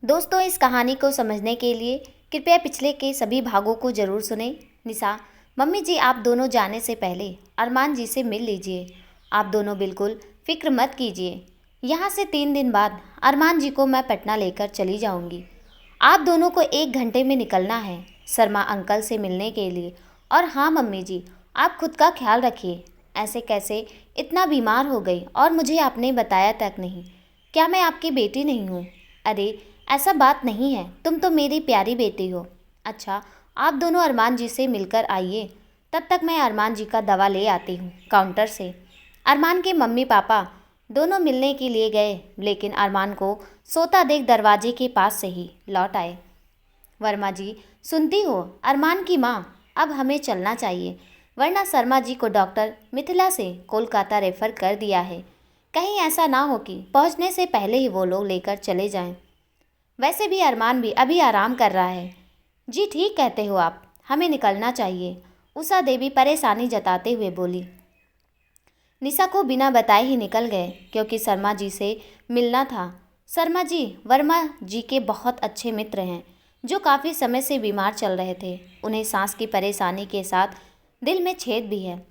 दोस्तों, इस कहानी को समझने के लिए कृपया पिछले के सभी भागों को जरूर सुनें। निशा, मम्मी जी आप दोनों जाने से पहले अरमान जी से मिल लीजिए। आप दोनों बिल्कुल फिक्र मत कीजिए। यहाँ से 3 दिन बाद अरमान जी को मैं पटना लेकर चली जाऊँगी। आप दोनों को 1 घंटे में निकलना है शर्मा अंकल से मिलने के लिए। और हाँ मम्मी जी, आप खुद का ख्याल रखिए। ऐसे कैसे इतना बीमार हो गई और मुझे आपने बताया तक नहीं। क्या मैं आपकी बेटी नहीं हूँ? अरे ऐसा बात नहीं है, तुम तो मेरी प्यारी बेटी हो। अच्छा, आप दोनों अरमान जी से मिलकर आइए, तब तक मैं अरमान जी का दवा ले आती हूँ काउंटर से। अरमान के मम्मी पापा दोनों मिलने के लिए गए, लेकिन अरमान को सोता देख दरवाजे के पास से ही लौट आए। वर्मा जी, सुनती हो अरमान की माँ, अब हमें चलना चाहिए, वरना शर्मा जी को डॉक्टर मिथिला से कोलकाता रेफर कर दिया है। कहीं ऐसा ना हो कि पहुँचने से पहले ही वो लोग लेकर चले जाएं। वैसे भी अरमान भी अभी आराम कर रहा है। जी ठीक कहते हो आप, हमें निकलना चाहिए, उषा देवी परेशानी जताते हुए बोली। निशा को बिना बताए ही निकल गए क्योंकि शर्मा जी से मिलना था। शर्मा जी वर्मा जी के बहुत अच्छे मित्र हैं, जो काफ़ी समय से बीमार चल रहे थे। उन्हें सांस की परेशानी के साथ दिल में छेद भी है।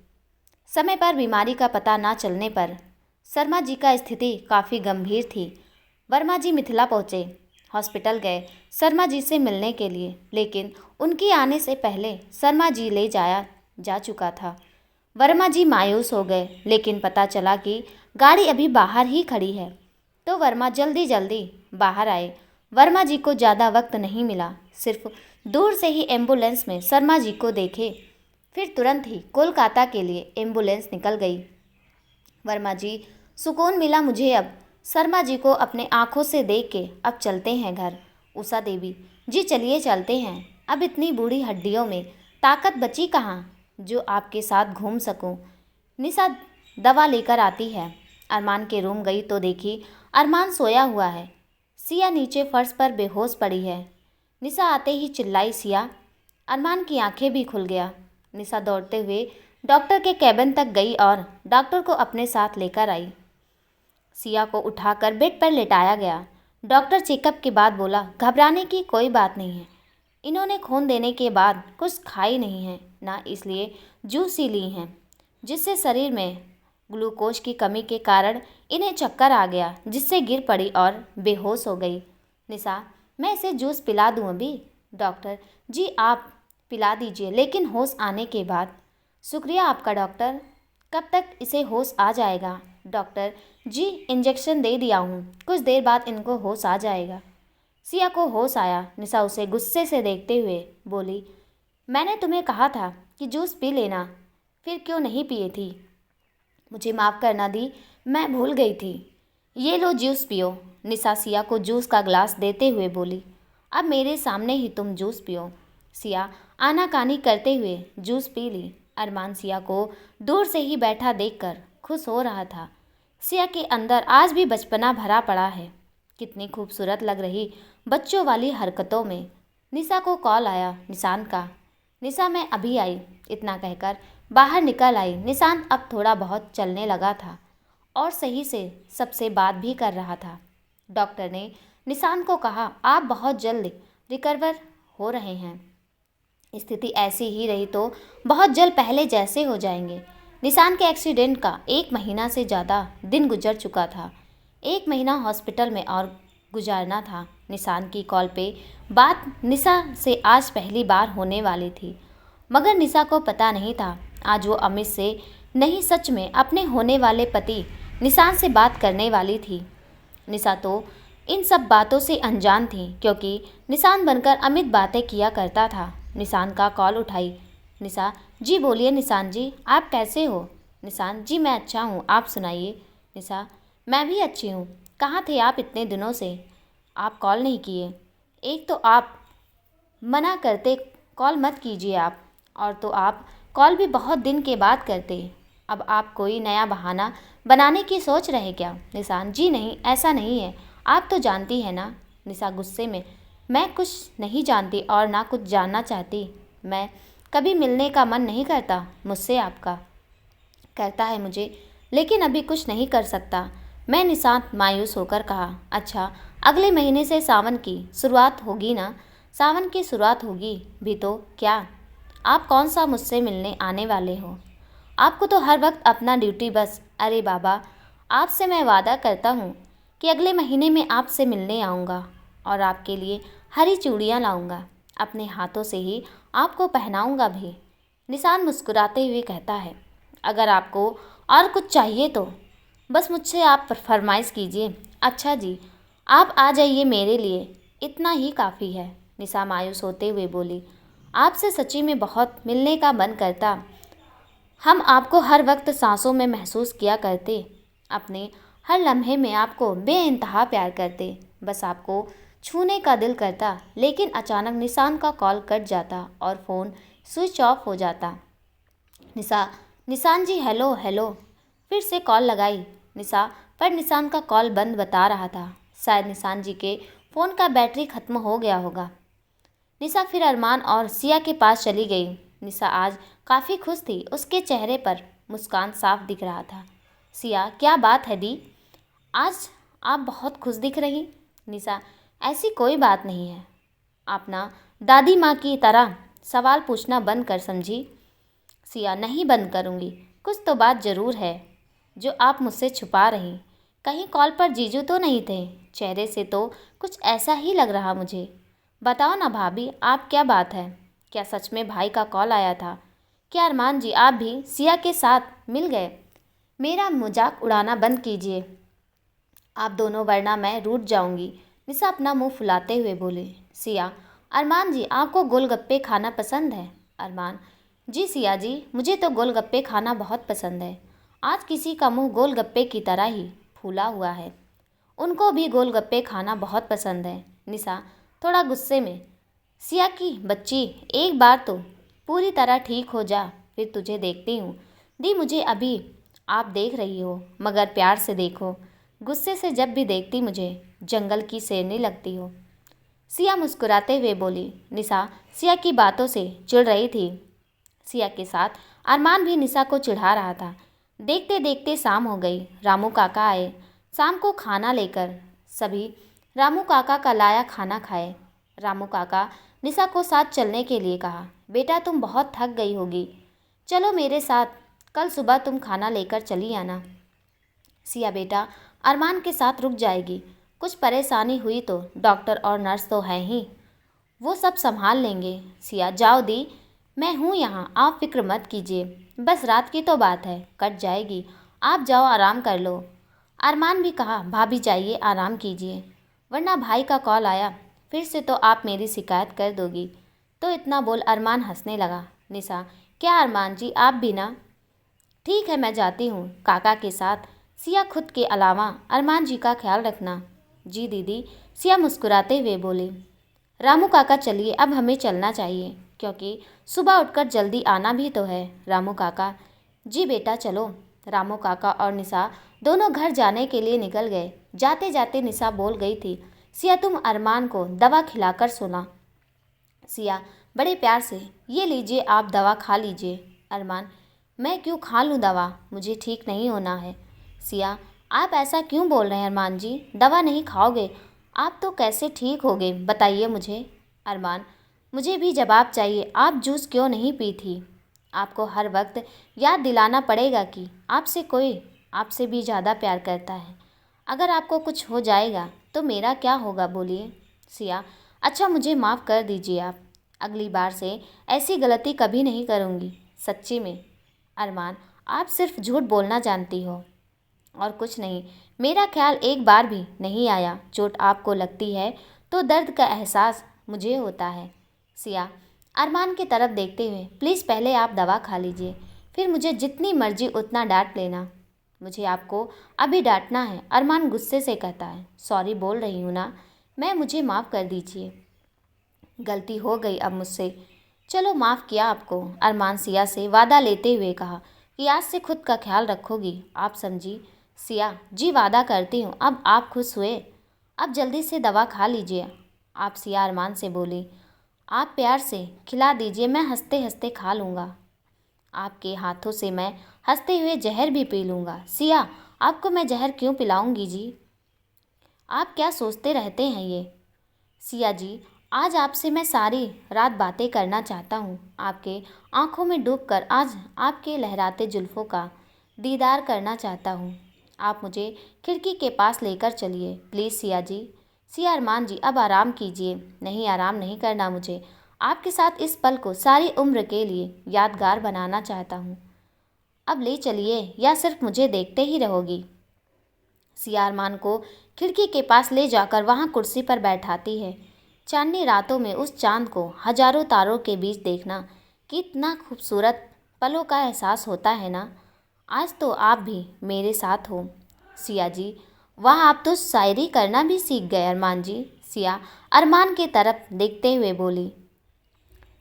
समय पर बीमारी का पता ना चलने पर शर्मा जी का स्थिति काफ़ी गंभीर थी। वर्मा जी मिथिला पहुँचे, हॉस्पिटल गए शर्मा जी से मिलने के लिए, लेकिन उनकी आने से पहले शर्मा जी ले जाया जा चुका था। वर्मा जी मायूस हो गए, लेकिन पता चला कि गाड़ी अभी बाहर ही खड़ी है, तो वर्मा जल्दी जल्दी बाहर आए। वर्मा जी को ज़्यादा वक्त नहीं मिला, सिर्फ दूर से ही एम्बुलेंस में शर्मा जी को देखे, फिर तुरंत ही कोलकाता के लिए एम्बुलेंस निकल गई। वर्मा जी, सुकून मिला मुझे अब। शर्मा जी को अपने आँखों से देख के अब चलते हैं घर। उषा देवी, जी चलिए चलते हैं, अब इतनी बूढ़ी हड्डियों में ताकत बची कहाँ जो आपके साथ घूम सकूं। निशा दवा लेकर आती है। अरमान के रूम गई तो देखी अरमान सोया हुआ है। सिया नीचे फर्श पर बेहोश पड़ी है। निशा आते ही चिल्लाई, सिया। अरमान की आंखें भी खुल गया। निशा दौड़ते हुए डॉक्टर के कैबिन तक गई और डॉक्टर को अपने साथ लेकर आई। सिया को उठाकर बेड पर लेटाया गया। डॉक्टर चेकअप के बाद बोला, घबराने की कोई बात नहीं है। इन्होंने खून देने के बाद कुछ खाई नहीं है ना, इसलिए जूस ही ली हैं, जिससे शरीर में ग्लूकोज की कमी के कारण इन्हें चक्कर आ गया, जिससे गिर पड़ी और बेहोश हो गई। निशा, मैं इसे जूस पिला दूँ अभी? डॉक्टर जी आप पिला दीजिए, लेकिन होश आने के बाद। शुक्रिया आपका डॉक्टर, कब तक इसे होश आ जाएगा? डॉक्टर जी इंजेक्शन दे दिया हूँ, कुछ देर बाद इनको होश आ जाएगा। सिया को होश आया। निशा उसे गुस्से से देखते हुए बोली, मैंने तुम्हें कहा था कि जूस पी लेना, फिर क्यों नहीं पिए थी? मुझे माफ़ करना दी, मैं भूल गई थी। ये लो जूस पियो। निशा सिया को जूस का ग्लास देते हुए बोली, अब मेरे सामने ही तुम जूस पियो। सिया आनाकानी करते हुए जूस पी ली। अरमान सिया को दूर से ही बैठा देखकर खुश हो रहा था। सिया के अंदर आज भी बचपना भरा पड़ा है। कितनी खूबसूरत लग रही बच्चों वाली हरकतों में। निशा को कॉल आया निशांत का। निशा मैं अभी आई, इतना कहकर बाहर निकल आई। निशांत अब थोड़ा बहुत चलने लगा था और सही से सबसे बात भी कर रहा था। डॉक्टर ने निशांत को कहा, आप बहुत जल्द रिकवर हो रहे हैं, स्थिति ऐसी ही रही तो बहुत जल्द पहले जैसे हो जाएंगे। निशांत के एक्सीडेंट का 1 महीना से ज़्यादा दिन गुजर चुका था। 1 महीना हॉस्पिटल में और गुजारना था। निशांत की कॉल पे बात निशा से आज पहली बार होने वाली थी, मगर निशा को पता नहीं था आज वो अमित से नहीं, सच में अपने होने वाले पति निशांत से बात करने वाली थी। निशा तो इन सब बातों से अनजान थी, क्योंकि निशांत बनकर अमित बातें किया करता था। निशांत का कॉल उठाई। निशा जी बोलिए निशांत जी, आप कैसे हो? निशांत जी मैं अच्छा हूँ, आप सुनाइए। निशा मैं भी अच्छी हूँ, कहाँ थे आप इतने दिनों से? आप कॉल नहीं किए। एक तो आप मना करते कॉल मत कीजिए आप, और तो आप कॉल भी बहुत दिन के बाद करते। अब आप कोई नया बहाना बनाने की सोच रहे क्या? निशांत जी नहीं, ऐसा नहीं है, आप तो जानती हैं ना। निशा गुस्से में, मैं कुछ नहीं जानती और ना कुछ जानना चाहती। मैं कभी मिलने का मन नहीं करता मुझसे आपका। करता है मुझे, लेकिन अभी कुछ नहीं कर सकता मैं। निशांत मायूस होकर कहा, अच्छा अगले महीने से सावन की शुरुआत होगी ना। सावन की शुरुआत होगी भी तो क्या। आप कौन सा मुझसे मिलने आने वाले हो। आपको तो हर वक्त अपना ड्यूटी बस। अरे बाबा, आपसे मैं वादा करता हूँ कि अगले महीने में आपसे मिलने आऊँगा और आपके लिए हरी चूड़ियाँ लाऊँगा। अपने हाथों से ही आपको पहनाऊँगा भी। निशान मुस्कुराते हुए कहता है, अगर आपको और कुछ चाहिए तो बस मुझसे आप फरमाइश कीजिए। अच्छा जी, आप आ जाइए, मेरे लिए इतना ही काफ़ी है। निशा मायूस होते हुए बोली, आपसे सच्ची में बहुत मिलने का मन करता। हम आपको हर वक्त सांसों में महसूस किया करते, अपने हर लम्हे में आपको बेइंतहा प्यार करते। बस आपको छूने का दिल करता। लेकिन अचानक निशान का कॉल कट जाता और फ़ोन स्विच ऑफ हो जाता। निशान जी, हेलो हेलो। फिर से कॉल लगाई निशा, पर निशान का कॉल बंद बता रहा था। शायद निशान जी के फ़ोन का बैटरी ख़त्म हो गया होगा। निशा फिर अरमान और सिया के पास चली गई। निशा आज काफ़ी खुश थी, उसके चेहरे पर मुस्कान साफ दिख रहा था। सिया, क्या बात है दी, आज आप बहुत खुश दिख रही। निशा, ऐसी कोई बात नहीं है। आप ना दादी माँ की तरह सवाल पूछना बंद कर समझी। सिया, नहीं बंद करूँगी। कुछ तो बात ज़रूर है जो आप मुझसे छुपा रही। कहीं कॉल पर जीजू तो नहीं थे। चेहरे से तो कुछ ऐसा ही लग रहा मुझे। बताओ ना भाभी, आप क्या बात है। क्या सच में भाई का कॉल आया था। क्या अरमान जी आप भी सिया के साथ मिल गए। मेरा मजाक उड़ाना बंद कीजिए आप दोनों, वरना मैं रूठ जाऊंगी। निशा अपना मुंह फुलाते हुए बोले। सिया, अरमान जी आपको गोलगप्पे खाना पसंद है। अरमान, जी सिया जी, मुझे तो गोलगप्पे खाना बहुत पसंद है। आज किसी का मुंह गोलगप्पे की तरह ही फूला हुआ है। उनको भी गोलगप्पे खाना बहुत पसंद है। निशा थोड़ा गुस्से में, सिया की बच्ची, एक बार तो पूरी तरह ठीक हो जा, फिर तुझे देखती हूँ। दी, मुझे अभी आप देख रही हो, मगर प्यार से देखो। गुस्से से जब भी देखती मुझे जंगल की शेरनी लगती हो। सिया मुस्कुराते हुए बोली। निशा सिया की बातों से चिढ़ रही थी। सिया के साथ अरमान भी निशा को चिढ़ा रहा था। देखते देखते शाम हो गई। रामू काका आए शाम को खाना लेकर। सभी रामू काका का लाया खाना खाए। रामू काका निशा को साथ चलने के लिए कहा। बेटा, तुम बहुत थक गई होगी, चलो मेरे साथ, कल सुबह तुम खाना लेकर चली आना। सिया बेटा, अरमान के साथ रुक जाएगी। कुछ परेशानी हुई तो डॉक्टर और नर्स तो हैं ही, वो सब संभाल लेंगे। सिया, जाओ दी, मैं हूँ यहाँ, आप फिक्र मत कीजिए। बस रात की तो बात है, कट जाएगी। आप जाओ, आराम कर लो। अरमान भी कहा, भाभी जाइए, आराम कीजिए, वरना भाई का कॉल आया फिर से तो आप मेरी शिकायत कर दोगी। तो इतना बोल अरमान हंसने लगा। निशा, क्या अरमान जी आप भी ना। ठीक है, मैं जाती हूँ काका के साथ। सिया, खुद के अलावा अरमान जी का ख्याल रखना। जी दीदी, सिया मुस्कुराते हुए बोली। रामू काका, चलिए अब हमें चलना चाहिए, क्योंकि सुबह उठकर जल्दी आना भी तो है। रामू काका, जी बेटा चलो। रामू काका और निशा दोनों घर जाने के लिए निकल गए। जाते जाते निशा बोल गई थी, सिया तुम अरमान को दवा खिलाकर सोना। सिया बड़े प्यार से, ये लीजिए आप दवा खा लीजिए। अरमान, मैं क्यों खा लूँ दवा, मुझे ठीक नहीं होना है। सिया, आप ऐसा क्यों बोल रहे हैं अरमान जी, दवा नहीं खाओगे आप तो कैसे ठीक होगे, बताइए मुझे। अरमान, मुझे भी जवाब चाहिए, आप जूस क्यों नहीं पी थी। आपको हर वक्त याद दिलाना पड़ेगा कि आपसे कोई आपसे भी ज़्यादा प्यार करता है। अगर आपको कुछ हो जाएगा तो मेरा क्या होगा, बोलिए। सिया, अच्छा मुझे माफ़ कर दीजिए आप, अगली बार से ऐसी गलती कभी नहीं करूँगी, सच्ची में। अरमान, आप सिर्फ झूठ बोलना जानती हो और कुछ नहीं। मेरा ख्याल एक बार भी नहीं आया। चोट आपको लगती है तो दर्द का एहसास मुझे होता है। सिया अरमान की तरफ देखते हुए, प्लीज़ पहले आप दवा खा लीजिए, फिर मुझे जितनी मर्जी उतना डांट लेना। मुझे आपको अभी डांटना है। अरमान गुस्से से कहता है, सॉरी बोल रही हूँ ना मैं, मुझे माफ़ कर दीजिए, गलती हो गई अब मुझसे। चलो माफ़ किया आपको। अरमान सिया से वादा लेते हुए कहा कि आज से खुद का ख्याल रखोगी, आप समझी। सिया, जी वादा करती हूँ। अब आप खुश हुए, अब जल्दी से दवा खा लीजिए आप। सिया अरमान से बोली, आप प्यार से खिला दीजिए, मैं हंसते हंसते खा लूँगा। आपके हाथों से मैं हंसते हुए जहर भी पी लूँगा। सिया, आपको मैं जहर क्यों पिलाऊँगी जी। आप क्या सोचते रहते हैं ये? सिया जी, आज आपसे मैं सारी रात बातें करना चाहता हूँ। आपके आंखों में डूबकर आज आपके लहराते जुल्फ़ों का दीदार करना चाहता हूँ। आप मुझे खिड़की के पास लेकर चलिए प्लीज़ सिया जी। सिया अरमान जी, अब आराम कीजिए। नहीं, आराम नहीं करना मुझे। आपके साथ इस पल को सारी उम्र के लिए यादगार बनाना चाहता हूँ। अब ले चलिए या सिर्फ मुझे देखते ही रहोगी? सिया अरमान को खिड़की के पास ले जाकर वहाँ कुर्सी पर बैठाती है। चांदनी रातों में उस चांद को हजारों तारों के बीच देखना कितना खूबसूरत पलों का एहसास होता है ना। आज तो आप भी मेरे साथ हो सिया जी। वाह, आप तो शायरी करना भी सीख गए अरमान जी। सिया अरमान की तरफ देखते हुए बोली।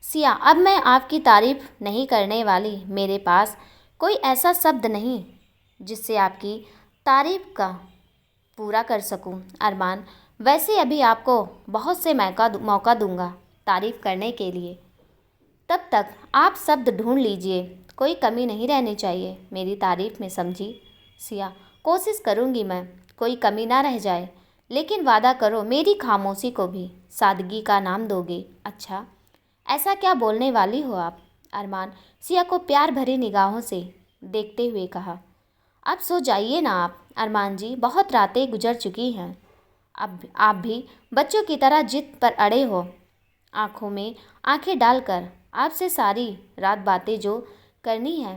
सिया, अब मैं आपकी तारीफ नहीं करने वाली। मेरे पास कोई ऐसा शब्द नहीं जिससे आपकी तारीफ का पूरा कर सकूं अरमान। वैसे अभी आपको बहुत से मौका दूंगा तारीफ करने के लिए। तब तक आप शब्द ढूंढ लीजिए, कोई कमी नहीं रहनी चाहिए मेरी तारीफ में, समझी? सिया, कोशिश करूंगी मैं, कोई कमी ना रह जाए। लेकिन वादा करो मेरी खामोशी को भी सादगी का नाम दोगे। अच्छा, ऐसा क्या बोलने वाली हो आप? अरमान सिया को प्यार भरी निगाहों से देखते हुए कहा। अब सो जाइए ना आप अरमान जी, बहुत रातें गुजर चुकी हैं। अब आप भी बच्चों की तरह जिद पर अड़े हो। आंखों में आंखें डालकर आपसे सारी रात बातें जो करनी है।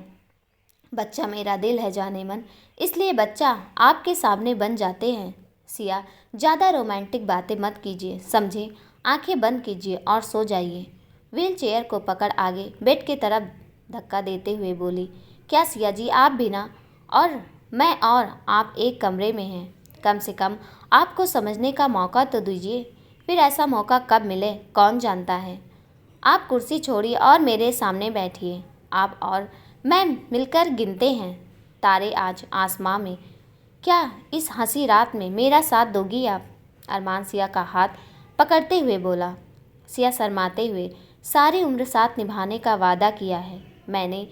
बच्चा मेरा दिल है जाने मन, इसलिए बच्चा आपके सामने बन जाते हैं। सिया, ज़्यादा रोमांटिक बातें मत कीजिए, समझे? आंखें बंद कीजिए और सो जाइए। व्हील चेयर को पकड़ आगे बेड की तरफ धक्का देते हुए बोली। क्या सिया जी, आप भी ना? और मैं और आप एक कमरे में हैं। कम से कम आपको समझने का मौका तो दीजिए। फिर ऐसा मौका कब मिले कौन जानता है। आप कुर्सी छोड़िए और मेरे सामने बैठिए। आप और मैं मिलकर गिनते हैं तारे आज आसमां में। क्या इस हंसी रात में मेरा साथ दोगी आप? अरमान सिया का हाथ पकड़ते हुए बोला। सिया शर्माते हुए, सारी उम्र साथ निभाने का वादा किया है मैंने।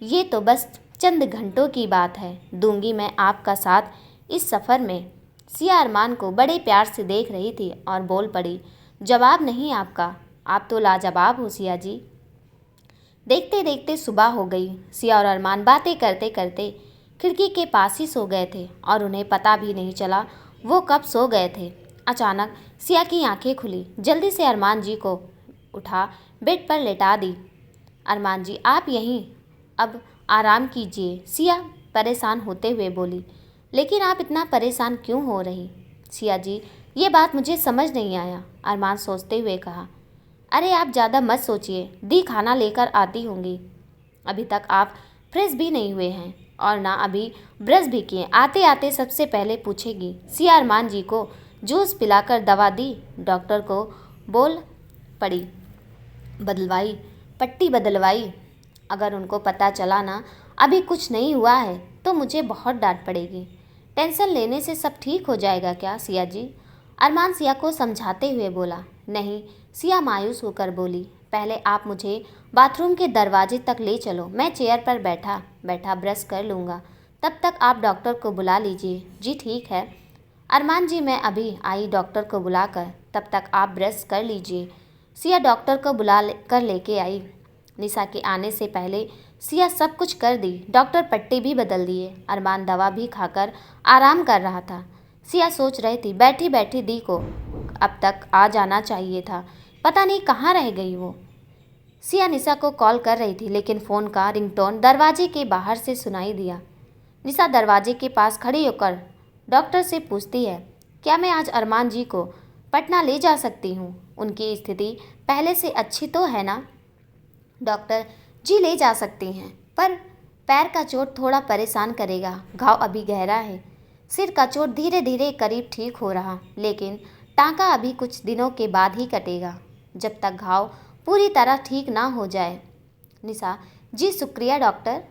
ये तो बस चंद घंटों की बात है, दूंगी मैं आपका साथ इस सफ़र में। सिया अरमान को बड़े प्यार से देख रही थी और बोल पड़ी। जवाब नहीं आपका, आप तो लाजवाब हो सिया जी। देखते देखते सुबह हो गई। सिया और अरमान बातें करते करते खिड़की के पास ही सो गए थे और उन्हें पता भी नहीं चला वो कब सो गए थे। अचानक सिया की आंखें खुली। जल्दी से अरमान जी को उठा बेड पर लेटा दी। अरमान जी, आप यहीं अब आराम कीजिए, सिया परेशान होते हुए बोली। लेकिन आप इतना परेशान क्यों हो रही? सिया जी, ये बात मुझे समझ नहीं आया, अरमान सोचते हुए कहा। अरे आप ज़्यादा मत सोचिए, दी खाना लेकर आती होंगी। अभी तक आप फ्रेश भी नहीं हुए हैं और ना अभी ब्रश भी किए। आते आते सबसे पहले पूछेगी। सिया अरमान जी को जूस पिलाकर दवा दी। डॉक्टर को बोल पड़ी, बदलवाई, पट्टी बदलवाई। अगर उनको पता चला ना अभी कुछ नहीं हुआ है तो मुझे बहुत डांट पड़ेगी। टेंशन लेने से सब ठीक हो जाएगा क्या सिया जी? अरमान सिया को समझाते हुए बोला। नहीं, सिया मायूस होकर बोली। पहले आप मुझे बाथरूम के दरवाजे तक ले चलो, मैं चेयर पर बैठा बैठा ब्रश कर लूँगा। तब तक आप डॉक्टर को बुला लीजिए। जी ठीक है अरमान जी, मैं अभी आई डॉक्टर को बुलाकर, तब तक आप ब्रश कर लीजिए। सिया डॉक्टर को कर लेके आई। निशा के आने से पहले सिया सब कुछ कर दी। डॉक्टर पट्टी भी बदल दिए। अरमान दवा भी खाकर आराम कर रहा था। सिया सोच रही थी, बैठी बैठी दी को अब तक आ जाना चाहिए था, पता नहीं कहाँ रह गई वो। सिया निशा को कॉल कर रही थी लेकिन फ़ोन का रिंगटोन दरवाजे के बाहर से सुनाई दिया। निशा दरवाजे के पास खड़ी होकर डॉक्टर से पूछती है, क्या मैं आज अरमान जी को पटना ले जा सकती हूँ? उनकी स्थिति पहले से अच्छी तो है ना? डॉक्टर जी, ले जा सकती हैं, पर पैर का चोट थोड़ा परेशान करेगा। घाव अभी गहरा है। सिर का चोट धीरे धीरे करीब ठीक हो रहा, लेकिन टाँका अभी कुछ दिनों के बाद ही कटेगा, जब तक घाव पूरी तरह ठीक ना हो जाए। निशा, जी शुक्रिया डॉक्टर।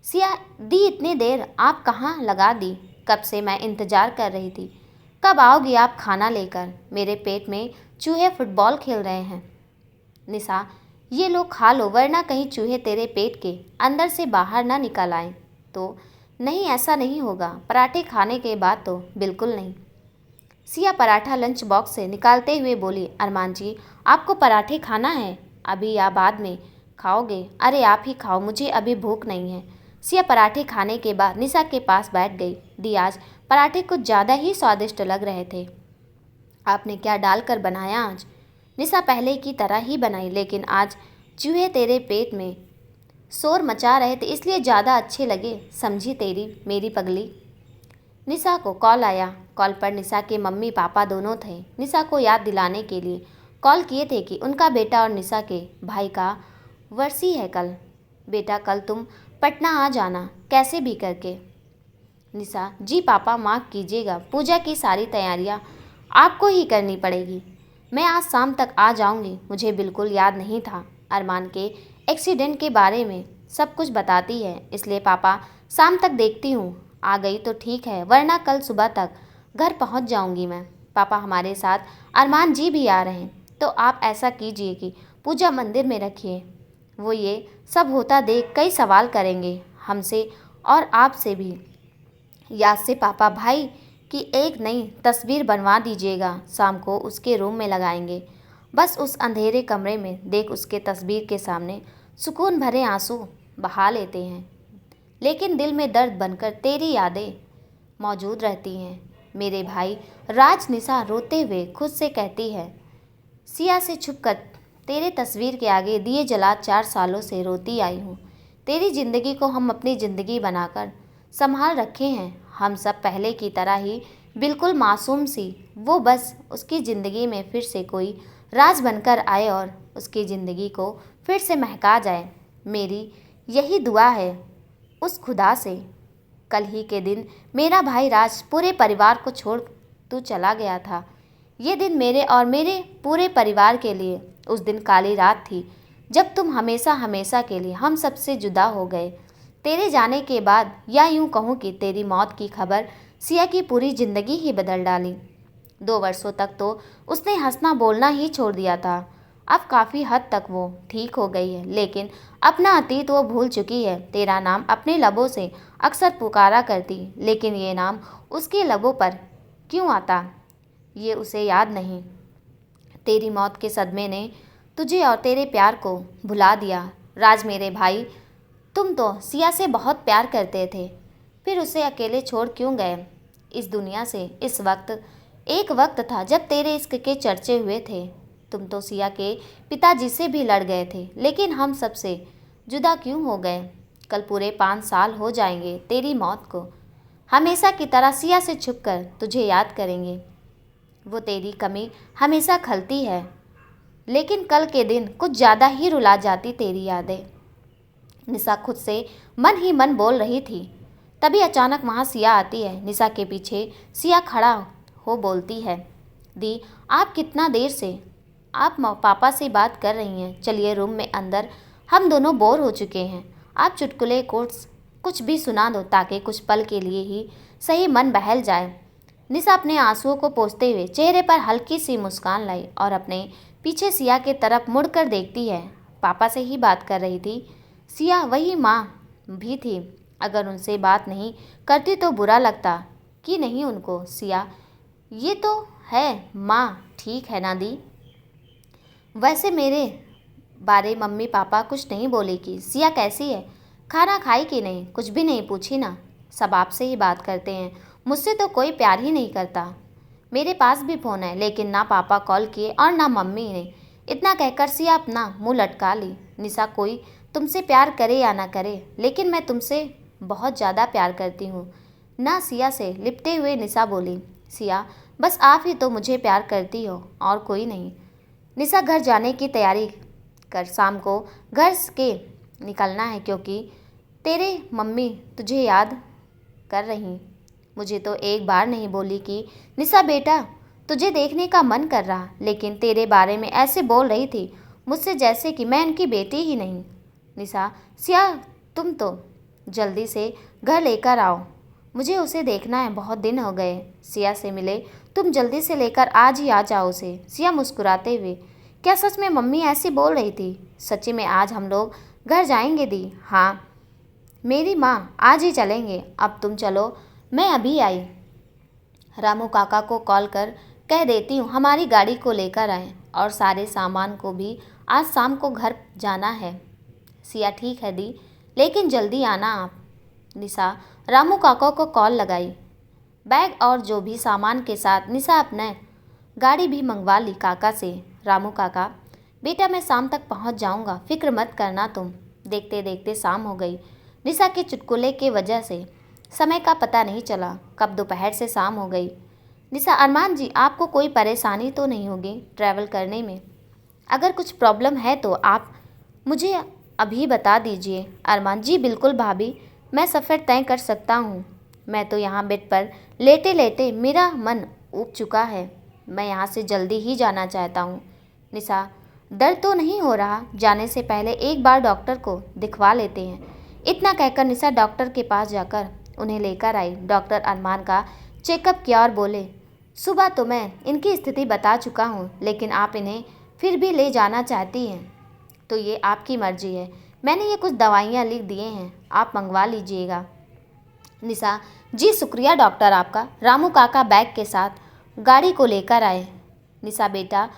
सिया, दी इतनी देर आप कहाँ लगा दी? कब से मैं इंतज़ार कर रही थी। कब आओगी आप खाना लेकर? मेरे पेट में चूहे फुटबॉल खेल रहे हैं। निशा, ये लो खा लो, वरना कहीं चूहे तेरे पेट के अंदर से बाहर ना निकल आए तो। नहीं, ऐसा नहीं होगा, पराठे खाने के बाद तो बिल्कुल नहीं। सिया पराठा लंच बॉक्स से निकालते हुए बोली, अरमान जी आपको पराठे खाना है? अभी या बाद में खाओगे? अरे आप ही खाओ, मुझे अभी भूख नहीं है। सिया पराठे खाने के बाद निशा के पास बैठ गई। दी आज पराठे कुछ ज़्यादा ही स्वादिष्ट लग रहे थे। आपने क्या डालकर बनाया आज? निशा पहले की तरह ही बनाई, लेकिन आज चूहे तेरे पेट में शोर मचा रहे थे इसलिए ज़्यादा अच्छे लगे, समझी तेरी मेरी पगली। निशा को कॉल आया। कॉल पर निशा के मम्मी पापा दोनों थे। निशा को याद दिलाने के लिए कॉल किए थे कि उनका बेटा और निशा के भाई का वर्सी है कल। बेटा कल तुम पटना आ जाना कैसे भी करके। निशा, जी पापा माफ़ कीजिएगा, पूजा की सारी तैयारियां आपको ही करनी पड़ेगी। मैं आज शाम तक आ जाऊंगी। मुझे बिल्कुल याद नहीं था। अरमान के एक्सीडेंट के बारे में सब कुछ बताती है, इसलिए पापा शाम तक देखती हूँ। आ गई तो ठीक है, वरना कल सुबह तक घर पहुँच जाऊंगी मैं। पापा हमारे साथ अरमान जी भी आ रहे हैं, तो आप ऐसा कीजिए कि पूजा मंदिर में रखिए। वो ये सब होता देख कई सवाल करेंगे हमसे और आपसे भी। याद से पापा भाई की एक नई तस्वीर बनवा दीजिएगा, शाम को उसके रूम में लगाएंगे। बस उस अंधेरे कमरे में देख उसके तस्वीर के सामने सुकून भरे आंसू बहा लेते हैं, लेकिन दिल में दर्द बनकर तेरी यादें मौजूद रहती हैं। मेरे भाई राज, निशा रोते हुए खुद से कहती है। सिया से छुपकर तेरे तस्वीर के आगे दिए जला 4 सालों से रोती आई हूँ। तेरी ज़िंदगी को हम अपनी ज़िंदगी बनाकर संभाल रखे हैं। हम सब पहले की तरह ही बिल्कुल मासूम सी। वो बस उसकी ज़िंदगी में फिर से कोई राज बनकर आए और उसकी ज़िंदगी को फिर से महका जाए। मेरी यही दुआ है उस खुदा से। कल ही के दिन मेरा भाई राज पूरे परिवार को छोड़ तू चला गया था। ये दिन मेरे और मेरे पूरे परिवार के लिए उस दिन काली रात थी, जब तुम हमेशा हमेशा के लिए हम सबसे जुदा हो गए। तेरे जाने के बाद, या यूं कहूँ कि तेरी मौत की खबर सिया की पूरी ज़िंदगी ही बदल डाली। 2 वर्षों तक तो उसने हंसना बोलना ही छोड़ दिया था। अब काफ़ी हद तक वो ठीक हो गई है, लेकिन अपना अतीत वो भूल चुकी है। तेरा नाम अपने लबों से अक्सर पुकारा करती, लेकिन ये नाम उसके लबों पर क्यों आता ये उसे याद नहीं। तेरी मौत के सदमे ने तुझे और तेरे प्यार को भुला दिया। राज मेरे भाई, तुम तो सिया से बहुत प्यार करते थे, फिर उसे अकेले छोड़ क्यों गए इस दुनिया से? इस वक्त एक वक्त था जब तेरे इश्क के चर्चे हुए थे। तुम तो सिया के पिताजी से भी लड़ गए थे, लेकिन हम सबसे जुदा क्यों हो गए? कल पूरे 5 साल हो जाएंगे तेरी मौत को। हमेशा की तरह सिया से छुपकर तुझे याद करेंगे। वो तेरी कमी हमेशा खलती है, लेकिन कल के दिन कुछ ज़्यादा ही रुला जाती तेरी यादें। निशा खुद से मन ही मन बोल रही थी, तभी अचानक वहाँ सिया आती है। निशा के पीछे सिया खड़ा हो बोलती है, दी आप कितना देर से आप पापा से बात कर रही हैं? चलिए रूम में अंदर, हम दोनों बोर हो चुके हैं। आप चुटकुले कोट्स कुछ भी सुना दो ताकि कुछ पल के लिए ही सही मन बहल जाए। निशा अपने आंसुओं को पोंछते हुए चेहरे पर हल्की सी मुस्कान लाई और अपने पीछे सिया के तरफ मुड़कर देखती है। पापा से ही बात कर रही थी। सिया वही माँ भी थी, अगर उनसे बात नहीं करती तो बुरा लगता कि नहीं उनको। सिया, ये तो है माँ, ठीक है ना दी? वैसे मेरे बारे मम्मी पापा कुछ नहीं बोले कि सिया कैसी है, खाना खाई कि नहीं, कुछ भी नहीं पूछी ना? सब आपसे ही बात करते हैं, मुझसे तो कोई प्यार ही नहीं करता। मेरे पास भी फ़ोन है, लेकिन ना पापा कॉल किए और ना मम्मी ने। इतना कहकर सिया अपना मुंह लटका ली। निशा, कोई तुमसे प्यार करे या ना करे, लेकिन मैं तुमसे बहुत ज़्यादा प्यार करती हूँ ना। सिया से लिपटे हुए निशा बोली, सिया बस आप ही तो मुझे प्यार करती हो और कोई नहीं। निशा, घर जाने की तैयारी कर, शाम को घर के निकलना है, क्योंकि तेरे मम्मी तुझे याद कर रही। मुझे तो एक बार नहीं बोली कि निशा बेटा तुझे देखने का मन कर रहा, लेकिन तेरे बारे में ऐसे बोल रही थी मुझसे जैसे कि मैं उनकी बेटी ही नहीं। निशा, सिया तुम तो जल्दी से घर लेकर आओ, मुझे उसे देखना है, बहुत दिन हो गए सिया से मिले। तुम जल्दी से लेकर आज ही आ जाओ उसे। सिया मुस्कुराते हुए, क्या सच में मम्मी ऐसी बोल रही थी? सच्ची में आज हम लोग घर जाएंगे दी? हाँ मेरी माँ, आज ही चलेंगे। अब तुम चलो, मैं अभी आई। रामू काका को कॉल कर कह देती हूँ हमारी गाड़ी को लेकर आए और सारे सामान को भी आज शाम को घर जाना है। सिया ठीक है दी, लेकिन जल्दी आना आप। निशा रामू काका को कॉल लगाई। बैग और जो भी सामान के साथ निशा अपने गाड़ी भी मंगवा ली काका से। रामू काका, बेटा मैं शाम तक पहुंच जाऊंगा, फिक्र मत करना तुम। देखते देखते शाम हो गई। निशा के चुटकुले के वजह से समय का पता नहीं चला, कब दोपहर से शाम हो गई। निशा, अरमान जी आपको कोई परेशानी तो नहीं होगी ट्रैवल करने में? अगर कुछ प्रॉब्लम है तो आप मुझे अभी बता दीजिए। अरमान जी बिल्कुल भाभी, मैं सफ़र तय कर सकता हूँ। मैं तो यहाँ बेड पर लेटे लेटे मेरा मन ऊब चुका है। मैं यहाँ से जल्दी ही जाना चाहता हूँ। निशा, दर्द तो नहीं हो रहा? जाने से पहले एक बार डॉक्टर को दिखवा लेते हैं। इतना कहकर निशा डॉक्टर के पास जाकर उन्हें लेकर आई। डॉक्टर अरमान का चेकअप किया और बोले, सुबह तो मैं इनकी स्थिति बता चुका हूँ, लेकिन आप इन्हें फिर भी ले जाना चाहती हैं तो ये आपकी मर्जी है। मैंने ये कुछ दवाइयाँ लिख दिए हैं, आप मंगवा लीजिएगा। निशा, जी शुक्रिया डॉक्टर आपका। रामू काका बैग के साथ गाड़ी को लेकर आए। निशा, बेटा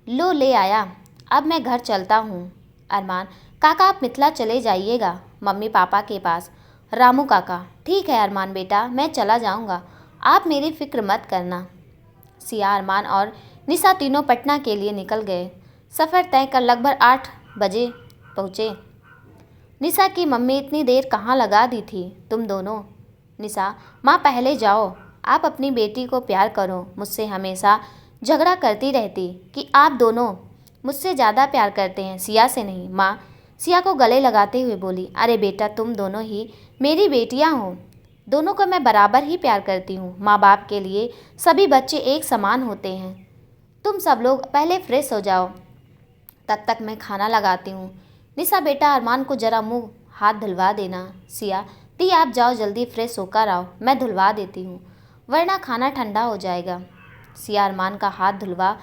लो ले आया, अब मैं घर चलता हूँ। अरमान काका, आप मिथिला चले जाइएगा मम्मी पापा के पास। रामू काका, ठीक है अरमान बेटा, मैं चला जाऊँगा, आप मेरी फिक्र मत करना। सिया, अरमान और निशा तीनों पटना के लिए निकल गए। सफ़र तय कर लगभग 8 बजे पहुँचे। निशा की मम्मी, इतनी देर कहाँ लगा दी थी तुम दोनों? निशा, माँ पहले जाओ, आप अपनी बेटी को प्यार करो, मुझसे हमेशा झगड़ा करती रहती कि आप दोनों मुझसे ज़्यादा प्यार करते हैं, सिया से नहीं। माँ सिया को गले लगाते हुए बोली, अरे बेटा तुम दोनों ही मेरी बेटियाँ हो, दोनों को मैं बराबर ही प्यार करती हूँ। माँ बाप के लिए सभी बच्चे एक समान होते हैं। तुम सब लोग पहले फ्रेश हो जाओ, तब तक मैं खाना लगाती हूँ। निशा, बेटा अरमान को ज़रा मुँह हाथ धुलवा देना। सिया, दी आप जाओ जल्दी फ्रेश होकर आओ, मैं धुलवा देती हूँ, वरना खाना ठंडा हो जाएगा। सिया अरमान का हाथ धुलवा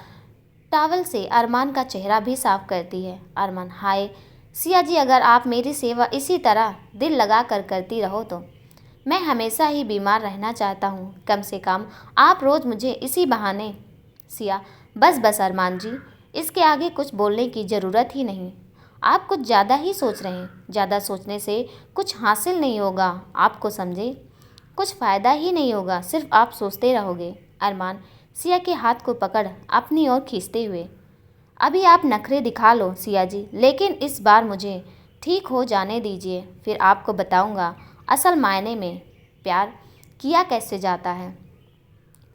टॉवल से अरमान का चेहरा भी साफ करती है। अरमान, हाय सिया जी, अगर आप मेरी सेवा इसी तरह दिल लगा कर करती रहो तो मैं हमेशा ही बीमार रहना चाहता हूँ। कम से कम आप रोज़ मुझे इसी बहाने। सिया, बस बस अरमान जी, इसके आगे कुछ बोलने की ज़रूरत ही नहीं। आप कुछ ज़्यादा ही सोच रहे हैं, ज़्यादा सोचने से कुछ हासिल नहीं होगा, आपको समझे, कुछ फ़ायदा ही नहीं होगा, सिर्फ आप सोचते रहोगे। अरमान सिया के हाथ को पकड़ अपनी ओर खींचते हुए, अभी आप नखरे दिखा लो सिया जी, लेकिन इस बार मुझे ठीक हो जाने दीजिए, फिर आपको बताऊंगा असल मायने में प्यार किया कैसे जाता है।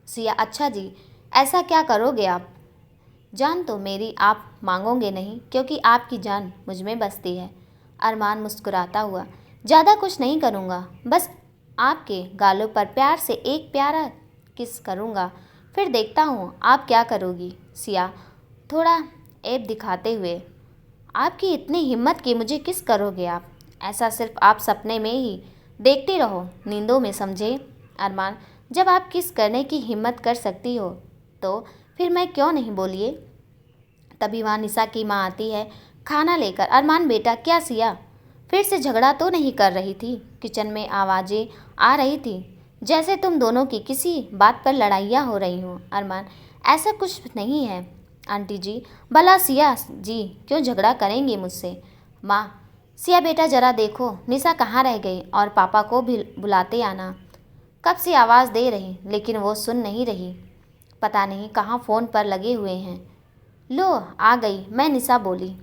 सिया, अच्छा जी, ऐसा क्या करोगे आप? जान तो मेरी आप मांगोगे नहीं, क्योंकि आपकी जान मुझ में बसती है। अरमान मुस्कुराता हुआ, ज़्यादा कुछ नहीं करूँगा, बस आपके गालों पर प्यार से एक प्यारा किस करूँगा, फिर देखता हूँ आप क्या करोगी। सिया थोड़ा ऐब दिखाते हुए, आपकी इतनी हिम्मत कि मुझे किस करोगे आप? ऐसा सिर्फ आप सपने में ही देखते रहो, नींदों में, समझे? अरमान, जब आप किस करने की हिम्मत कर सकती हो तो फिर मैं क्यों नहीं, बोलिए। तभी वहाँ निशा की माँ आती है खाना लेकर। अरमान बेटा, क्या सिया फिर से झगड़ा तो नहीं कर रही थी? किचन में आवाज़ें आ रही थी जैसे तुम दोनों की किसी बात पर लड़ाइयाँ हो रही हों। अरमान, ऐसा कुछ नहीं है आंटी जी, भला सिया जी क्यों झगड़ा करेंगी मुझसे? माँ, सिया बेटा ज़रा देखो निशा कहाँ रह गई, और पापा को भी बुलाते आना। कब से आवाज़ दे रही लेकिन वो सुन नहीं रही, पता नहीं कहाँ फ़ोन पर लगे हुए हैं। लो आ गई मैं, निशा बोली।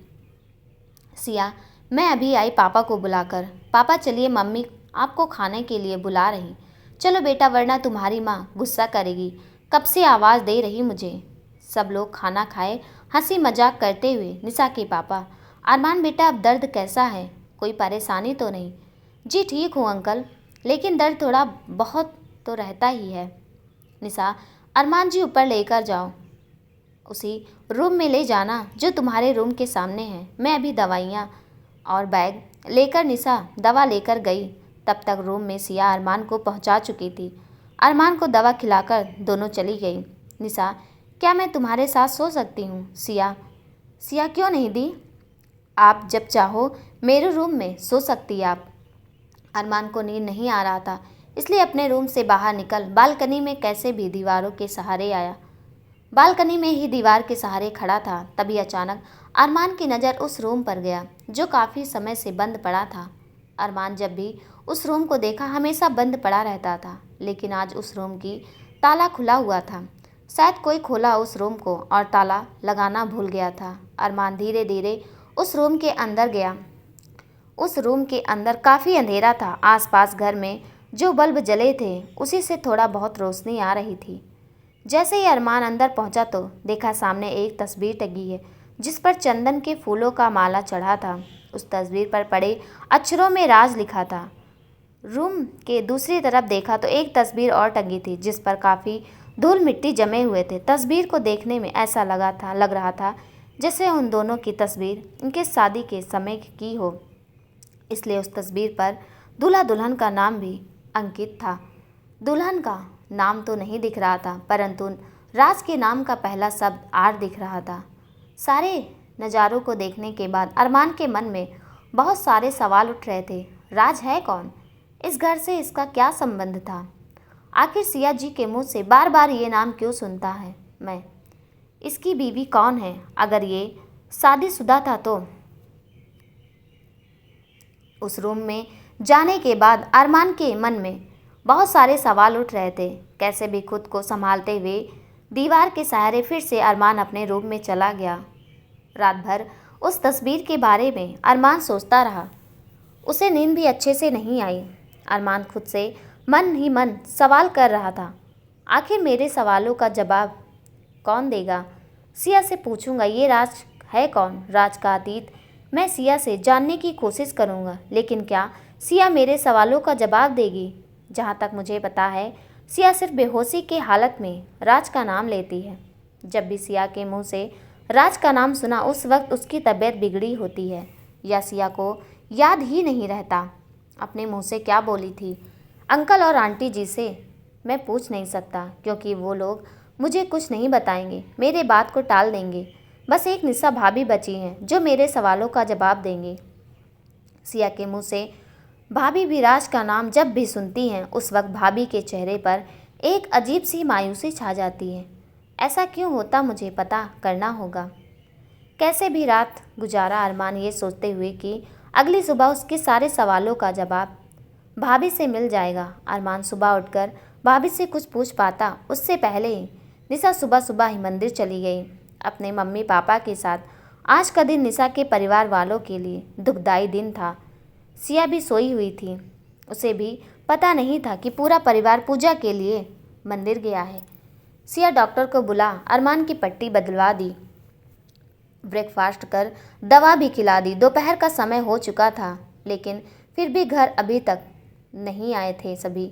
सिया, मैं अभी आई पापा को बुलाकर। पापा चलिए, मम्मी आपको खाने के लिए बुला रही, चलो बेटा, वरना तुम्हारी माँ गुस्सा करेगी, कब से आवाज़ दे रही मुझे। सब लोग खाना खाए, हंसी मजाक करते हुए। निशा के पापा, अरमान बेटा अब दर्द कैसा है, कोई परेशानी तो नहीं? जी ठीक हूँ अंकल, लेकिन दर्द थोड़ा बहुत तो रहता ही है। निशा, अरमान जी ऊपर लेकर जाओ, उसी रूम में ले जाना जो तुम्हारे रूम के सामने है। मैं अभी दवाइयाँ और बैग लेकर निशा दवा लेकर गई। तब तक रूम में सिया अरमान को पहुंचा चुकी थी। अरमान को दवा खिलाकर दोनों चली गई। निशा, क्या मैं तुम्हारे साथ सो सकती हूँ? सिया, सिया क्यों नहीं दी, आप जब चाहो मेरे रूम में सो सकती आप। अरमान को नींद नहीं आ रहा था, इसलिए अपने रूम से बाहर निकल बालकनी में कैसे भी दीवारों के सहारे आया। बालकनी में ही दीवार के सहारे खड़ा था, तभी अचानक अरमान की नज़र उस रूम पर गया जो काफ़ी समय से बंद पड़ा था। अरमान जब भी उस रूम को देखा हमेशा बंद पड़ा रहता था, लेकिन आज उस रूम की ताला खुला हुआ था। शायद कोई खोला उस रूम को और ताला लगाना भूल गया था। अरमान धीरे धीरे उस रूम के अंदर गया। उस रूम के अंदर काफ़ी अंधेरा था। आसपास घर में जो बल्ब जले थे उसी से थोड़ा बहुत रोशनी आ रही थी। जैसे ही अरमान अंदर पहुंचा तो देखा सामने एक तस्वीर टंगी है जिस पर चंदन के फूलों का माला चढ़ा था। उस तस्वीर पर पड़े अक्षरों में राज लिखा था। रूम के दूसरी तरफ देखा तो एक तस्वीर और टंगी थी जिस पर काफ़ी धूल मिट्टी जमे हुए थे। तस्वीर को देखने में ऐसा लग रहा था जैसे उन दोनों की तस्वीर इनके शादी के समय की हो, इसलिए उस तस्वीर पर दूल्हा दुल्हन का नाम भी अंकित था। दुल्हन का नाम तो नहीं दिख रहा था, परंतु राज के नाम का पहला शब्द आर दिख रहा था। सारे नज़ारों को देखने के बाद अरमान के मन में बहुत सारे सवाल उठ रहे थे। राज है कौन? इस घर से इसका क्या संबंध था? आखिर सिया जी के मुंह से बार बार ये नाम क्यों सुनता है मैं? इसकी बीवी कौन है? अगर ये शादीशुदा था तो? उस रूम में जाने के बाद अरमान के मन में बहुत सारे सवाल उठ रहे थे। कैसे भी खुद को संभालते हुए दीवार के सहारे फिर से अरमान अपने रूम में चला गया। रात भर उस तस्वीर के बारे में अरमान सोचता रहा। उसे नींद भी अच्छे से नहीं आई। अरमान खुद से मन ही मन सवाल कर रहा था, आखिर मेरे सवालों का जवाब कौन देगा? सिया से पूछूंगा ये राज है कौन? राज का अतीत मैं सिया से जानने की कोशिश करूंगा, लेकिन क्या सिया मेरे सवालों का जवाब देगी? जहाँ तक मुझे पता है सिया सिर्फ बेहोशी के हालत में राज का नाम लेती है। जब भी सिया के मुंह से राज का नाम सुना उस वक्त उसकी तबीयत बिगड़ी होती है, या सिया को याद ही नहीं रहता अपने मुंह से क्या बोली थी। अंकल और आंटी जी से मैं पूछ नहीं सकता क्योंकि वो लोग मुझे कुछ नहीं बताएंगे, मेरे बात को टाल देंगे। बस एक निशा भाभी बची हैं जो मेरे सवालों का जवाब देंगे। सिया के मुंह से भाभी भी राज का नाम जब भी सुनती हैं उस वक्त भाभी के चेहरे पर एक अजीब सी मायूसी छा जाती है। ऐसा क्यों होता मुझे पता करना होगा। कैसे भी रात गुजारा अरमान ये सोचते हुए कि अगली सुबह उसके सारे सवालों का जवाब भाभी से मिल जाएगा। अरमान सुबह उठकर भाभी से कुछ पूछ पाता उससे पहले ही निशा सुबह सुबह ही मंदिर चली गई अपने मम्मी पापा के साथ। आज का दिन निशा के परिवार वालों के लिए दुखदाई दिन था। सिया भी सोई हुई थी। उसे भी पता नहीं था कि पूरा परिवार पूजा के लिए मंदिर गया है। सिया डॉक्टर को बुला अरमान की पट्टी बदलवा दी, ब्रेकफास्ट कर दवा भी खिला दी। दोपहर का समय हो चुका था, लेकिन फिर भी घर अभी तक नहीं आए थे सभी।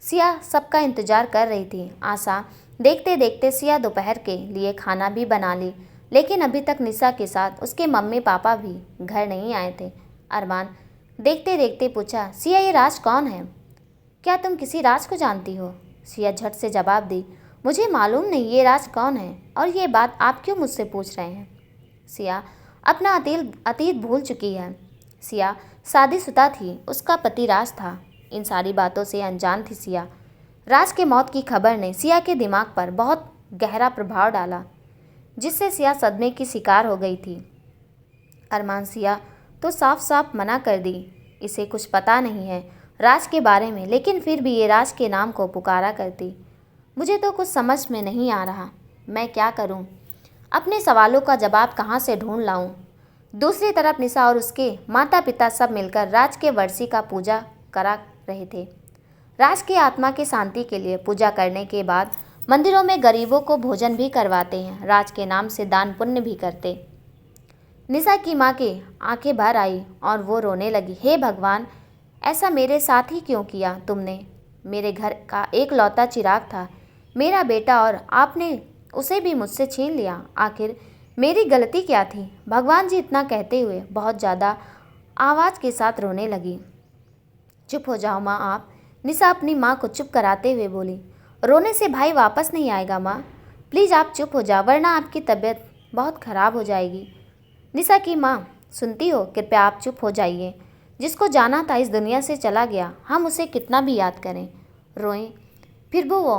सिया सबका इंतज़ार कर रही थी। आशा देखते देखते सिया दोपहर के लिए खाना भी बना ली, लेकिन अभी तक निशा के साथ उसके मम्मी पापा भी घर नहीं आए थे। अरमान देखते देखते पूछा, सिया ये राज कौन है? क्या तुम किसी राज को जानती हो? सिया झट से जवाब दी, मुझे मालूम नहीं ये राज कौन है, और ये बात आप क्यों मुझसे पूछ रहे हैं? सिया अपना अतीत भूल चुकी है। सिया शादीशुदा थी, उसका पति राज था। इन सारी बातों से अनजान थी सिया। राज के मौत की खबर ने सिया के दिमाग पर बहुत गहरा प्रभाव डाला, जिससे सिया सदमे की शिकार हो गई थी। अरमान सिया तो साफ साफ मना कर दी, इसे कुछ पता नहीं है राज के बारे में, लेकिन फिर भी ये राज के नाम को पुकारा करती। मुझे तो कुछ समझ में नहीं आ रहा, मैं क्या करूं? अपने सवालों का जवाब कहाँ से ढूंढ लाऊं? दूसरी तरफ निशा और उसके माता पिता सब मिलकर राज के वर्षी का पूजा करा रहे थे। राज की आत्मा की शांति के लिए पूजा करने के बाद मंदिरों में गरीबों को भोजन भी करवाते हैं। राज के नाम से दान पुण्य भी करते। निशा की माँ की आंखें भर आई और वो रोने लगी। हे भगवान, ऐसा मेरे साथ ही क्यों किया तुमने? मेरे घर का एक लौता चिराग था, मेरा बेटा, और आपने उसे भी मुझसे छीन लिया। आखिर मेरी गलती क्या थी? भगवान जी इतना कहते हुए बहुत ज़्यादा आवाज़ के साथ रोने लगी। चुप हो जाओ माँ आप, निशा अपनी माँ को चुप कराते हुए बोली। रोने से भाई वापस नहीं आएगा माँ, प्लीज़ आप चुप हो जाओ वरना आपकी तबीयत बहुत ख़राब हो जाएगी। निशा की माँ, सुनती हो, कृपया आप चुप हो जाइए। जिसको जाना था इस दुनिया से चला गया। हम उसे कितना भी याद करें, रोएं, फिर भी वो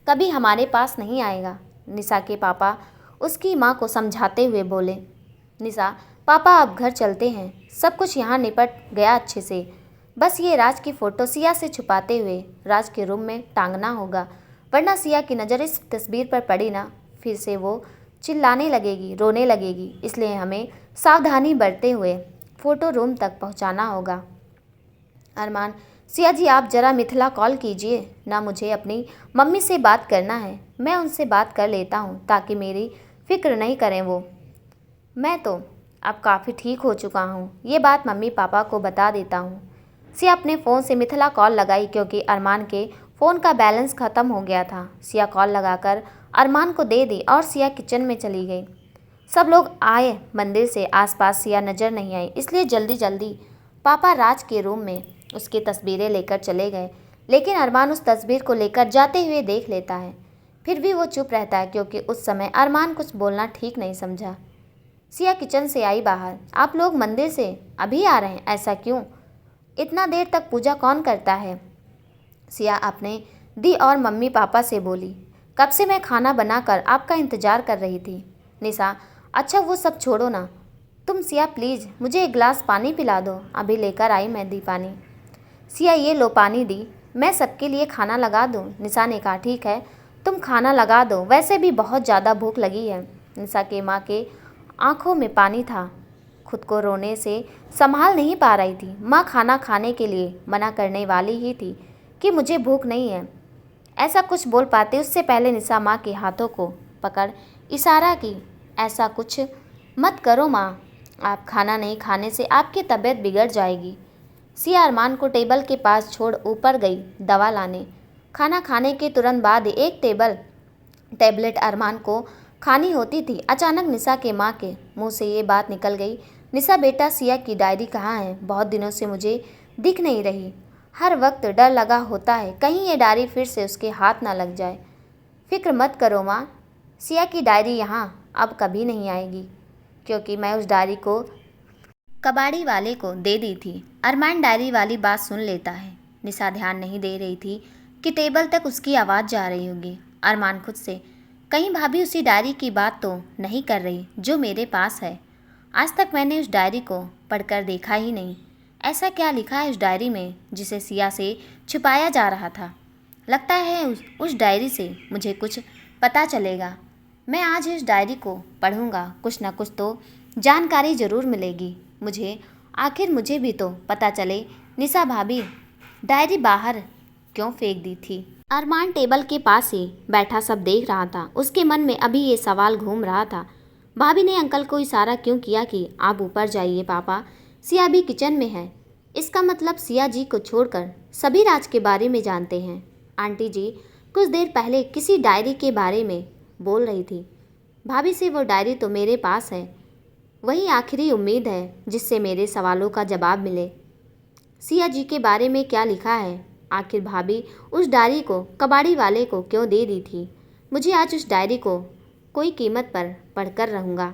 कभी हमारे पास नहीं आएगा। निशा के पापा उसकी माँ को समझाते हुए बोले, निशा पापा अब घर चलते हैं, सब कुछ यहाँ निपट गया अच्छे से। बस ये राज की फ़ोटो सिया से छुपाते हुए राज के रूम में टांगना होगा, वरना सिया की नज़र इस तस्वीर पर पड़ी ना, फिर से वो चिल्लाने लगेगी, रोने लगेगी। इसलिए हमें सावधानी बरतते हुए फ़ोटो रूम तक पहुँचाना होगा। अरमान, सिया जी आप ज़रा मिथिला कॉल कीजिए ना, मुझे अपनी मम्मी से बात करना है। मैं उनसे बात कर लेता हूँ ताकि मेरी फ़िक्र नहीं करें वो। मैं तो अब काफ़ी ठीक हो चुका हूँ, ये बात मम्मी पापा को बता देता हूँ। सिया अपने फ़ोन से मिथिला कॉल लगाई क्योंकि अरमान के फ़ोन का बैलेंस ख़त्म हो गया था। सिया कॉल लगाकर अरमान को दे दी और सिया किचन में चली गई। सब लोग आए मंदिर से, आसपास सिया नज़र नहीं आई, इसलिए जल्दी जल्दी पापा राज के रूम में उसकी तस्वीरें लेकर चले गए। लेकिन अरमान उस तस्वीर को लेकर जाते हुए देख लेता है, फिर भी वो चुप रहता है क्योंकि उस समय अरमान कुछ बोलना ठीक नहीं समझा। सिया किचन से आई बाहर। आप लोग मंदिर से अभी आ रहे हैं, ऐसा क्यों? इतना देर तक पूजा कौन करता है? सिया अपने दी और मम्मी पापा से बोली, कब से मैं खाना बनाकर आपका इंतज़ार कर रही थी। निशा, अच्छा वो सब छोड़ो ना, तुम सिया प्लीज़ मुझे एक गिलास पानी पिला दो, अभी लेकर आई मैं दी पानी। सिया ये लो पानी दी, मैं सबके लिए खाना लगा दूँ? निशा ने कहा ठीक है, तुम खाना लगा दो, वैसे भी बहुत ज़्यादा भूख लगी है। निशा के माँ के आंखों में पानी था, खुद को रोने से संभाल नहीं पा रही थी। माँ खाना खाने के लिए मना करने वाली ही थी कि मुझे भूख नहीं है, ऐसा कुछ बोल पाते उससे पहले निशा माँ के हाथों को पकड़ इशारा की, ऐसा कुछ मत करो माँ, आप खाना नहीं खाने से आपकी तबीयत बिगड़ जाएगी। सिया अरमान को टेबल के पास छोड़ ऊपर गई दवा लाने। खाना खाने के तुरंत बाद एक टैबलेट अरमान को खानी होती थी। अचानक निशा के माँ के मुंह से ये बात निकल गई, निशा बेटा सिया की डायरी कहाँ है? बहुत दिनों से मुझे दिख नहीं रही, हर वक्त डर लगा होता है कहीं ये डायरी फिर से उसके हाथ ना लग जाए। फिक्र मत करो माँ, सिया की डायरी यहाँ अब कभी नहीं आएगी क्योंकि मैं उस डायरी को कबाड़ी वाले को दे दी थी। अरमान डायरी वाली बात सुन लेता है। निशा ध्यान नहीं दे रही थी कि टेबल तक उसकी आवाज़ जा रही होगी। अरमान खुद से, कहीं भाभी उसी डायरी की बात तो नहीं कर रही जो मेरे पास है? आज तक मैंने उस डायरी को पढ़कर देखा ही नहीं। ऐसा क्या लिखा है उस डायरी में जिसे सिया से छुपाया जा रहा था? लगता है उस डायरी से मुझे कुछ पता चलेगा। मैं आज इस डायरी को पढ़ूंगा, कुछ ना कुछ तो जानकारी ज़रूर मिलेगी मुझे। आखिर मुझे भी तो पता चले निशा भाभी डायरी बाहर क्यों फेंक दी थी। अरमान टेबल के पास ही बैठा सब देख रहा था। उसके मन में अभी ये सवाल घूम रहा था, भाभी ने अंकल को इशारा क्यों किया कि आप ऊपर जाइए पापा, सिया भी किचन में है। इसका मतलब सिया जी को छोड़कर सभी राज के बारे में जानते हैं। आंटी जी कुछ देर पहले किसी डायरी के बारे में बोल रही थी, भाभी से वो डायरी तो मेरे पास है, वही आखिरी उम्मीद है जिससे मेरे सवालों का जवाब मिले। सिया जी के बारे में क्या लिखा है? आखिर भाभी उस डायरी को कबाड़ी वाले को क्यों दे दी थी? मुझे आज उस डायरी को कोई कीमत पर पढ़कर रहूँगा।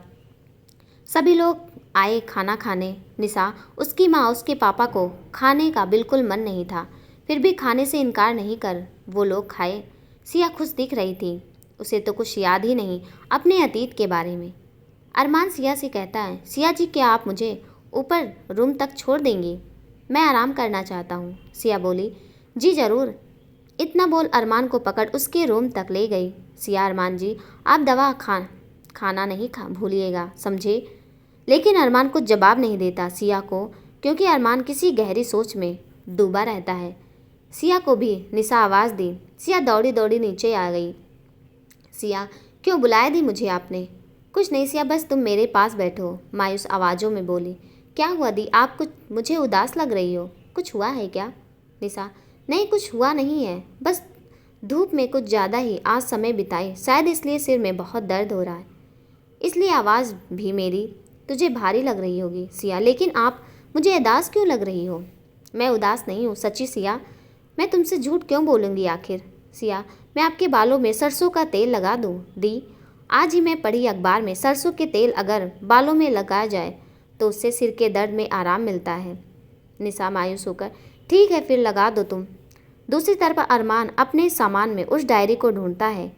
सभी लोग आए खाना खाने। निशा, उसकी माँ, उसके पापा को खाने का बिल्कुल मन नहीं था, फिर भी खाने से इनकार नहीं कर वो लोग खाए। सिया खुश दिख रही थी, उसे तो कुछ याद ही नहीं अपने अतीत के बारे में। अरमान सिया से कहता है, सिया जी क्या आप मुझे ऊपर रूम तक छोड़ देंगी? मैं आराम करना चाहता हूँ। सिया बोली, जी ज़रूर। इतना बोल अरमान को पकड़ उसके रूम तक ले गई। सिया, अरमान जी आप दवा खाना नहीं भूलिएगा, समझे? लेकिन अरमान कुछ जवाब नहीं देता सिया को, क्योंकि अरमान किसी गहरी सोच में डूबा रहता है। सिया को भी निशा आवाज़ दी। सिया दौड़ी दौड़ी नीचे आ गई। सिया, क्यों बुलाया दी मुझे आपने? कुछ नहीं सिया, बस तुम मेरे पास बैठो, मायूस आवाज़ों में बोली। क्या हुआ दी, आप कुछ मुझे उदास लग रही हो, कुछ हुआ है क्या? निशा, नहीं कुछ हुआ नहीं है, बस धूप में कुछ ज़्यादा ही आज समय बिताई, शायद इसलिए सिर में बहुत दर्द हो रहा है, इसलिए आवाज़ भी मेरी तुझे भारी लग रही होगी। सिया, लेकिन आप मुझे उदास क्यों लग रही हो? मैं उदास नहीं हूँ सच्ची सिया, मैं तुमसे झूठ क्यों बोलूँगी आखिर? सिया, मैं आपके बालों में सरसों का तेल लगा दूँ? दी, आज ही मैं पढ़ी अखबार में सरसों के तेल अगर बालों में लगाया जाए तो उससे सिर के दर्द में आराम मिलता है। निशा मायूस होकर, ठीक है फिर लगा दो तुम। दूसरी तरफ अरमान अपने सामान में उस डायरी को ढूंढता है।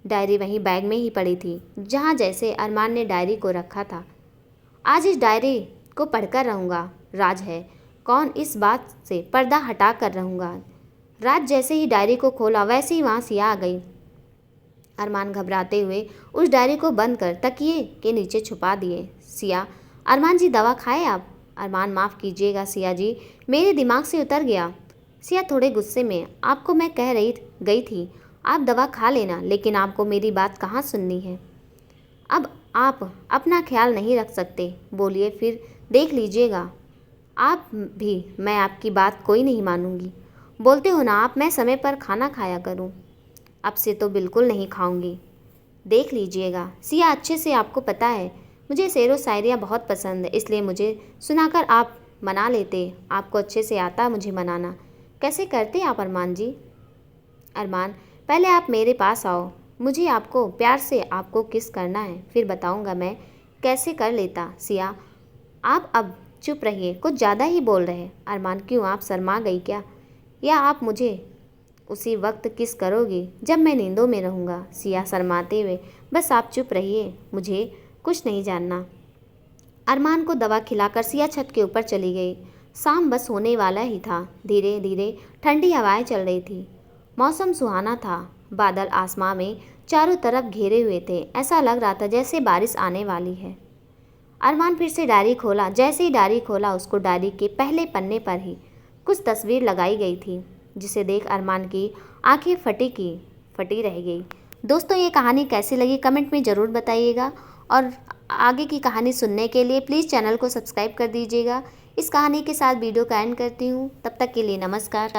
डायरी वहीं बैग में ही पड़ी थी जहाँ जैसे अरमान ने डायरी को रखा था। आज इस डायरी को पढ़कर रहूँगा, राज है कौन इस बात से पर्दा हटा कर रहूँगा। राज जैसे ही डायरी को खोला वैसे ही वहाँ सिया आ गई। अरमान घबराते हुए उस डायरी को बंद कर तकिए के नीचे छुपा दिए। सिया, अरमान जी दवा खाए आप? अरमान, माफ़ कीजिएगा सिया जी, मेरे दिमाग से उतर गया। सिया थोड़े गुस्से में, आपको मैं कह रही गई थी आप दवा खा लेना, लेकिन आपको मेरी बात कहाँ सुननी है। अब आप अपना ख्याल नहीं रख सकते, बोलिए फिर देख लीजिएगा आप भी, मैं आपकी बात कोई नहीं मानूंगी। बोलते हो ना आप मैं समय पर खाना खाया करूं। अब से तो बिल्कुल नहीं खाऊंगी, देख लीजिएगा। सिया, अच्छे से आपको पता है मुझे शेर व शायरियाँ बहुत पसंद है, इसलिए मुझे सुनाकर आप मना लेते। आपको अच्छे से आता मुझे मनाना, कैसे करते आप अरमान जी? अरमान, पहले आप मेरे पास आओ, मुझे आपको प्यार से आपको किस करना है, फिर बताऊंगा मैं कैसे कर लेता। सिया, आप अब चुप रहिए, कुछ ज़्यादा ही बोल रहे। अरमान, क्यों आप शर्मा गई क्या? या आप मुझे उसी वक्त किस करोगी जब मैं नींदों में रहूँगा? सिया शर्माते हुए, बस आप चुप रहिए, मुझे कुछ नहीं जानना। अरमान को दवा खिलाकर सिया छत के ऊपर चली गई। शाम बस होने वाला ही था। धीरे धीरे ठंडी हवाएं चल रही थी। मौसम सुहाना था। बादल आसमां में चारों तरफ घेरे हुए थे। ऐसा लग रहा था जैसे बारिश आने वाली है। अरमान फिर से डायरी खोला। जैसे ही डायरी खोला उसको डायरी के पहले पन्ने पर ही कुछ तस्वीर लगाई गई थी, जिसे देख अरमान की आंखें फटी रह गई। दोस्तों, ये कहानी कैसी लगी कमेंट में ज़रूर बताइएगा, और आगे की कहानी सुनने के लिए प्लीज़ चैनल को सब्सक्राइब कर दीजिएगा। इस कहानी के साथ वीडियो का एंड करती हूँ। तब तक के लिए नमस्कार।